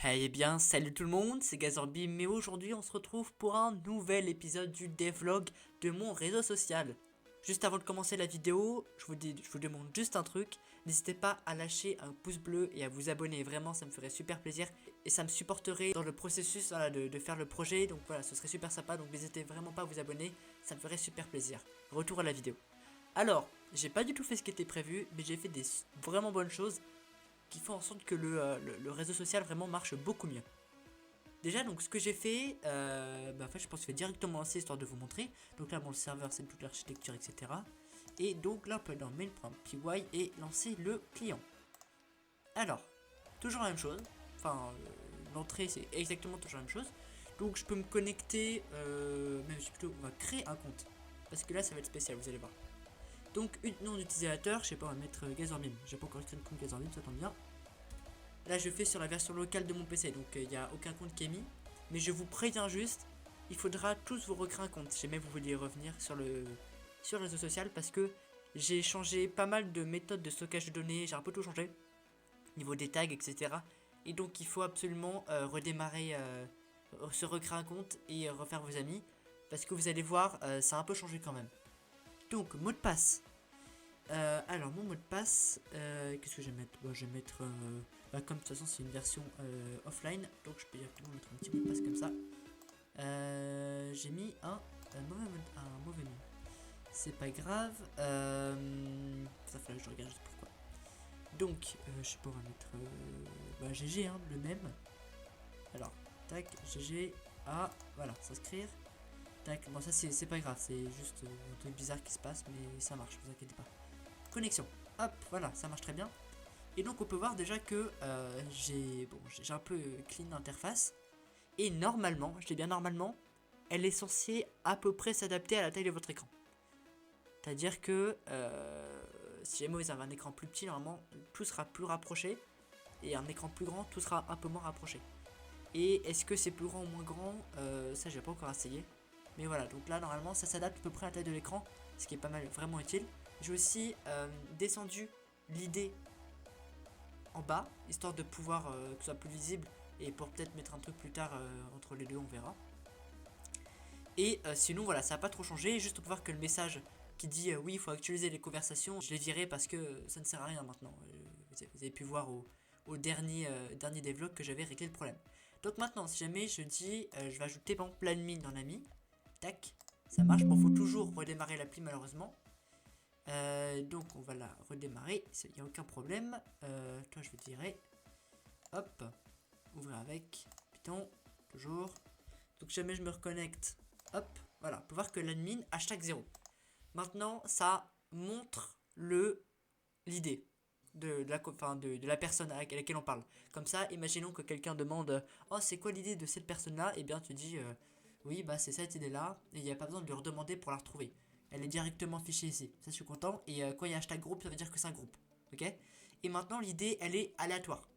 Eh bien, salut tout le monde, c'est Gazorbi, mais aujourd'hui on se retrouve pour un nouvel épisode du devlog de mon réseau social. Juste avant de commencer la vidéo, je vous demande juste un truc, n'hésitez pas à lâcher un pouce bleu et à vous abonner, vraiment ça me ferait super plaisir et ça me supporterait dans le processus voilà, de faire le projet, donc voilà, ce serait super sympa, donc n'hésitez vraiment pas à vous abonner, ça me ferait super plaisir. Retour à la vidéo. Alors, j'ai pas du tout fait ce qui était prévu, mais j'ai fait des vraiment bonnes choses qui font en sorte que le réseau social vraiment marche beaucoup mieux. Déjà, donc ce que j'ai fait, en fait, je pense que je vais directement lancer histoire de vous montrer. Donc là, bon, le serveur, c'est toute l'architecture, etc. Et donc là, on peut aller dans mail.py et lancer le client. Alors, toujours la même chose. Enfin, l'entrée, c'est exactement toujours la même chose. Donc, je peux me connecter, même si plutôt, on va créer un compte. Parce que là, ça va être spécial, vous allez voir. Donc, nom d'utilisateur, je sais pas, on va mettre Gazormim. J'ai pas encore créé de compte Gazormim, ça tombe bien. Là, je fais sur la version locale de mon PC, donc il n'y a aucun compte qui est mis. Mais je vous préviens juste, il faudra tous vous recréer un compte. Si jamais vous voulez revenir sur le réseau social, parce que j'ai changé pas mal de méthodes de stockage de données, j'ai un peu tout changé, niveau des tags, etc. Et donc il faut absolument redémarrer, se recréer un compte et refaire vos amis, parce que vous allez voir, ça a un peu changé quand même. Donc, mot de passe. Alors mon mot de passe, qu'est-ce que je vais mettre? Je vais mettre, comme de toute façon c'est une version offline, donc je peux directement mettre un petit mot de passe comme ça. J'ai mis un mauvais nom. C'est pas grave. Ça fait que je regarde juste pourquoi. Donc, je sais pas, on va mettre GG, hein, le même. Alors, tac, GG, voilà, s'inscrire. Tac, bon ça c'est pas grave, c'est juste un truc bizarre qui se passe, mais ça marche, vous inquiétez pas. Connexion. Hop, voilà, ça marche très bien. Et donc on peut voir déjà que j'ai un peu clean l'interface. Et normalement, je dis bien normalement, elle est censée à peu près s'adapter à la taille de votre écran. C'est-à-dire que si jamais vous avez un écran plus petit, normalement tout sera plus rapproché. Et un écran plus grand, tout sera un peu moins rapproché. Et est-ce que c'est plus grand ou moins grand, ça j'ai pas encore essayé. Mais voilà, donc là normalement ça s'adapte à peu près à la taille de l'écran, ce qui est pas mal, vraiment utile. J'ai aussi descendu l'idée en bas, histoire de pouvoir que ce soit plus visible et pour peut-être mettre un truc plus tard entre les deux, on verra. Et sinon voilà, ça n'a pas trop changé, juste pour voir que le message qui dit oui, il faut actualiser les conversations, je l'ai viré parce que ça ne sert à rien maintenant. Vous avez pu voir au dernier devlog que j'avais réglé le problème. Donc maintenant, si jamais je dis, je vais ajouter par exemple l'admin dans l'ami, tac, ça marche. Bon, faut toujours redémarrer l'appli malheureusement. Donc on va la redémarrer, il n'y a aucun problème. Toi je vais tirer, hop, ouvrir avec Python, toujours. Donc jamais je me reconnecte, hop, voilà, on peut voir que l'admin hashtag 0. Maintenant ça montre l'idée de la personne à laquelle on parle. Comme ça, imaginons que quelqu'un demande oh c'est quoi l'idée de cette personne là, et bien tu dis oui bah c'est cette idée là, et il n'y a pas besoin de lui redemander pour la retrouver. Elle est directement fichée ici, ça je suis content, et quand il y a hashtag groupe ça veut dire que c'est un groupe, ok. Et maintenant l'idée elle est aléatoire,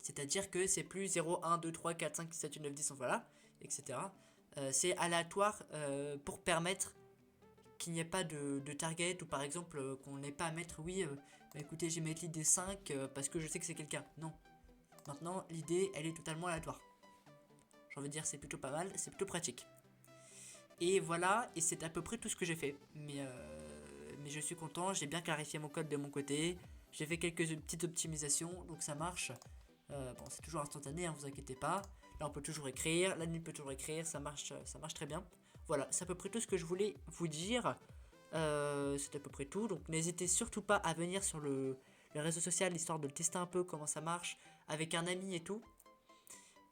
c'est à dire que c'est plus 0, 1, 2, 3, 4, 5, 6, 7, 8, 9, 10, voilà, etc. C'est aléatoire pour permettre qu'il n'y ait pas de target, ou par exemple qu'on n'ait pas à mettre oui bah écoutez j'ai mettre l'idée 5 parce que je sais que c'est quelqu'un. Non, maintenant l'idée elle est totalement aléatoire. J'ai envie de dire c'est plutôt pas mal, c'est plutôt pratique. Et voilà, et c'est à peu près tout ce que j'ai fait. Mais je suis content, j'ai bien clarifié mon code de mon côté, j'ai fait quelques petites optimisations, donc ça marche. Bon, c'est toujours instantané, hein, vous inquiétez pas. Là, on peut toujours écrire, la nuit peut toujours écrire, ça marche très bien. Voilà, c'est à peu près tout ce que je voulais vous dire. C'est à peu près tout, donc n'hésitez surtout pas à venir sur le réseau social, histoire de le tester un peu, comment ça marche, avec un ami et tout.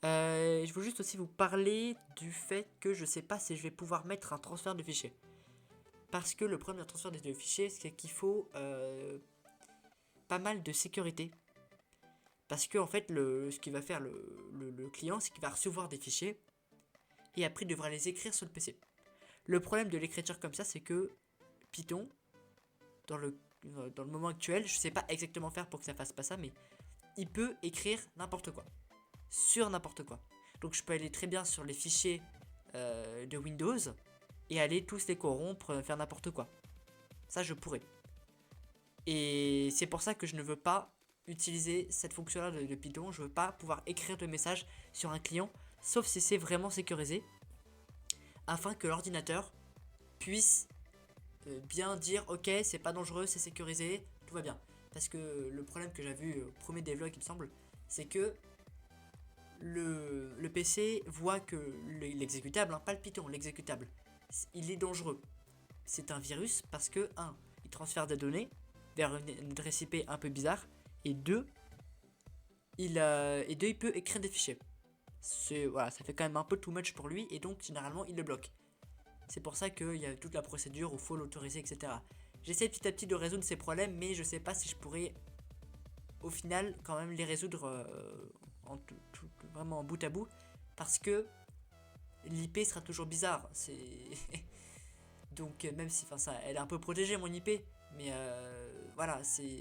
Je veux juste aussi vous parler du fait que je sais pas si je vais pouvoir mettre un transfert de fichiers. Parce que le problème d'un transfert de fichiers, c'est qu'il faut pas mal de sécurité. Parce que en fait, ce qu'il va faire le client, c'est qu'il va recevoir des fichiers et après il devra les écrire sur le PC. Le problème de l'écriture comme ça, c'est que Python, dans le moment actuel, je sais pas exactement faire pour que ça fasse pas ça, mais il peut écrire n'importe quoi, sur n'importe quoi. Donc je peux aller très bien sur les fichiers de Windows et aller tous les corrompre, faire n'importe quoi. Ça je pourrais. Et c'est pour ça que je ne veux pas utiliser cette fonction-là de Python. Je veux pas pouvoir écrire de messages sur un client, sauf si c'est vraiment sécurisé, afin que l'ordinateur puisse bien dire ok, c'est pas dangereux, c'est sécurisé, tout va bien. Parce que le problème que j'ai vu au premier devlog, il me semble, c'est que le PC voit que l'exécutable, pas le Python, l'exécutable, il est dangereux. C'est un virus parce que, il transfère des données vers une adresse IP un peu bizarre, et deux, il peut écrire des fichiers. Voilà, ça fait quand même un peu too much pour lui, et donc généralement il le bloque. C'est pour ça qu'il y a toute la procédure où il faut l'autoriser, etc. J'essaie petit à petit de résoudre ces problèmes, mais je sais pas si je pourrais au final quand même les résoudre vraiment en bout à bout, parce que l'IP sera toujours bizarre. Donc même si ça, elle est un peu protégée mon IP, mais voilà, c'est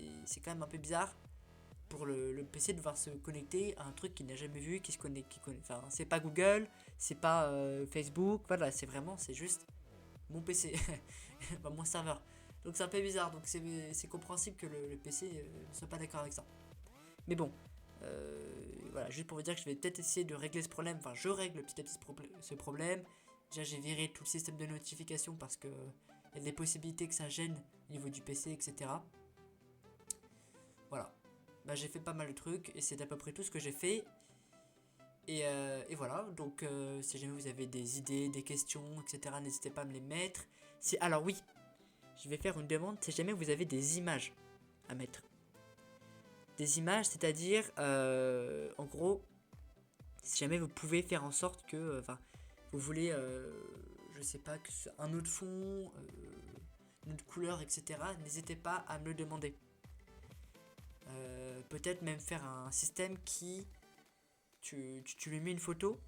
quand même un peu bizarre pour le PC de devoir se connecter à un truc qu'il n'a jamais vu, qui se connecte, enfin c'est pas Google, c'est pas Facebook, voilà, c'est juste mon PC, enfin, mon serveur. Donc c'est un peu bizarre, donc c'est compréhensible que le PC ne soit pas d'accord avec ça. Mais bon, voilà, juste pour vous dire que je vais peut-être essayer de régler ce problème, enfin je règle petit à petit ce problème. Déjà j'ai viré tout le système de notification parce que il y a des possibilités que ça gêne au niveau du PC, etc. Voilà, bah, j'ai fait pas mal de trucs et c'est à peu près tout ce que j'ai fait. Et voilà, donc si jamais vous avez des idées, des questions, etc., n'hésitez pas à me les mettre. Alors oui, je vais faire une demande si jamais vous avez des images à mettre. Des images, c'est-à-dire, en gros, si jamais vous pouvez faire en sorte que, vous voulez, je sais pas, que un autre fond, une autre couleur, etc., n'hésitez pas à me le demander. Peut-être même faire un système qui, tu lui mets une photo,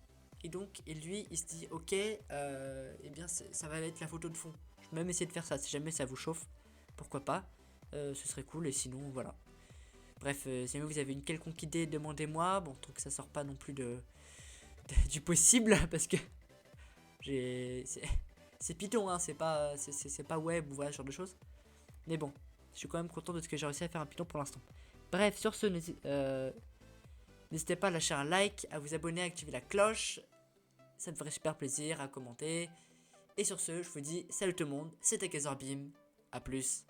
et donc, et lui, il se dit, ok, eh bien, ça va être la photo de fond. Je peux même essayer de faire ça, si jamais ça vous chauffe, pourquoi pas, ce serait cool, et sinon, voilà. Bref, si jamais vous avez une quelconque idée, demandez-moi. Bon, tant que ça sort pas non plus du possible, parce que c'est Python, hein, c'est pas web ou voilà ce genre de choses. Mais bon, je suis quand même content de ce que j'ai réussi à faire un Python pour l'instant. Bref, sur ce, n'hésitez pas à lâcher un like, à vous abonner, à activer la cloche. Ça me ferait super plaisir, à commenter. Et sur ce, je vous dis salut tout le monde, c'était Kazorbim, à plus.